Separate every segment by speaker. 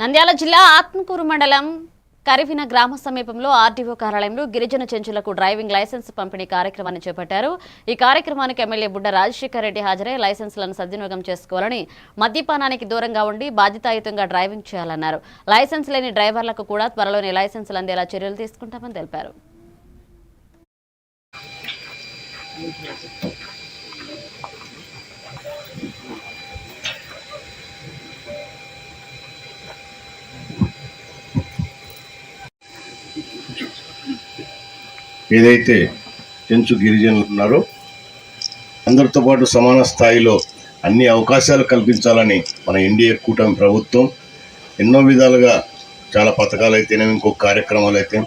Speaker 1: నంద్యాల జిల్లా ఆత్మకూరు మండలం కరివిన గ్రామ సమీపంలో ఆర్టీఓ కార్యాలయంలో గిరిజన చెంచులకు డ్రైవింగ్ లైసెన్స్ పంపిణీ కార్యక్రమాన్ని చేపట్టారు। ఈ కార్యక్రమానికి ఎమ్మెల్యే బుడ్డ రాజశేఖర్ రెడ్డి హాజరై లైసెన్సులను సద్వినియోగం చేసుకోవాలని, మద్యపానానికి దూరంగా ఉండి బాధ్యతాయుతంగా డ్రైవింగ్ చేయాలన్నారు। లైసెన్స్ లేని డ్రైవర్లకు కూడా త్వరలోనే లైసెన్సులు అందేలా చర్యలు తీసుకుంటామని తెలిపారు।
Speaker 2: ఏదైతే చెంచు గిరిజనులు ఉన్నారో అందరితో పాటు సమాన స్థాయిలో అన్ని అవకాశాలు కల్పించాలని మన ఎన్డీఏ కూటమి ప్రభుత్వం ఎన్నో విధాలుగా చాలా పథకాలు అయితేనేమి ఇంకొక కార్యక్రమాలు అయితే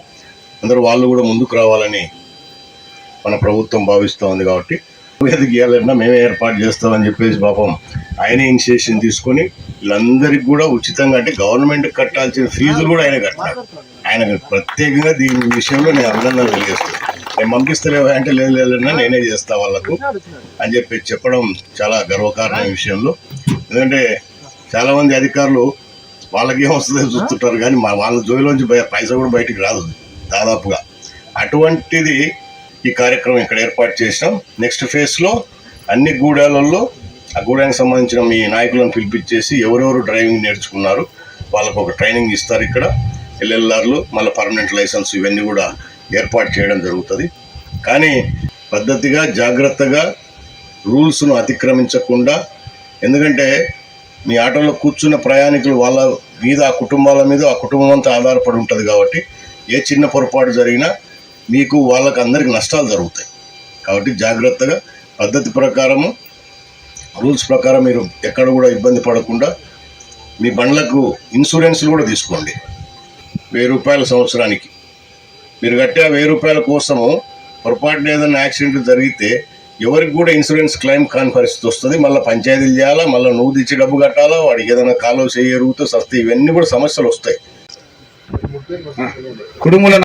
Speaker 2: అందరూ వాళ్ళు కూడా ముందుకు రావాలని మన ప్రభుత్వం భావిస్తూ ఉంది। కాబట్టి ఏది గీయాలన్నా మేమే ఏర్పాటు చేస్తామని చెప్పేసి పాపం ఆయన ఇనిషియేషన్ తీసుకొని వీళ్ళందరికీ కూడా ఉచితంగా, అంటే గవర్నమెంట్ కట్టాల్సిన ఫీజులు కూడా ఆయన కట్టారు। ఆయన ప్రత్యేకంగా దీని విషయంలో నేను అభినందనలు తెలియజేస్తాను। నేను పంపిస్తలేవా అంటే లేదన్నా నేనే చేస్తా వాళ్ళకు అని చెప్పి చెప్పడం చాలా గర్వకారణమైన విషయంలో। ఎందుకంటే చాలామంది అధికారులు వాళ్ళకేం వస్తుందో చూస్తుంటారు కానీ వాళ్ళ జోబులోంచి పైసా కూడా బయటికి రాదు దాదాపుగా। అటువంటిది ఈ కార్యక్రమం ఇక్కడ ఏర్పాటు చేసినాం। నెక్స్ట్ ఫేజ్లో అన్ని గూడాలలో ఆ గూడానికి సంబంధించిన మీ నాయకులను పిలిపించేసి ఎవరెవరు డ్రైవింగ్ నేర్చుకున్నారు వాళ్ళకు ఒక ట్రైనింగ్ ఇస్తారు। ఇక్కడ ఎల్ఎల్ఆర్లు మళ్ళీ పర్మనెంట్ లైసెన్స్ ఇవన్నీ కూడా ఏర్పాటు చేయడం జరుగుతుంది। కానీ పద్ధతిగా జాగ్రత్తగా రూల్స్ను అతిక్రమించకుండా, ఎందుకంటే మీ ఆటోలో కూర్చున్న ప్రయాణికులు వాళ్ళ మీద ఆ కుటుంబాల మీద ఆ కుటుంబం అంతా ఆధారపడి ఉంటుంది కాబట్టి ఏ చిన్న పొరపాటు జరిగినా మీకు వాళ్ళకి అందరికి నష్టాలు జరుగుతాయి। కాబట్టి జాగ్రత్తగా పద్ధతి ప్రకారము రూల్స్ ప్రకారం మీరు ఎక్కడ కూడా ఇబ్బంది పడకుండా మీ బండ్లకు ఇన్సూరెన్స్లు కూడా తీసుకోండి। 1000 రూపాయల సంవత్సరానికి మీరు కట్టే 1000 రూపాయల కోసము పొరపాటున ఏదైనా యాక్సిడెంట్ జరిగితే ఎవరికి కూడా ఇన్సూరెన్స్ క్లెయిమ్ కాని పరిస్థితి వస్తుంది। మళ్ళీ పంచాయతీలు చేయాలా, మళ్ళీ నువ్వు తెచ్చి డబ్బు కట్టాలా, వాడికి ఏదైనా కాలువ చేయరుగుతూ సస్తే ఇవన్నీ కూడా సమస్యలు వస్తాయి।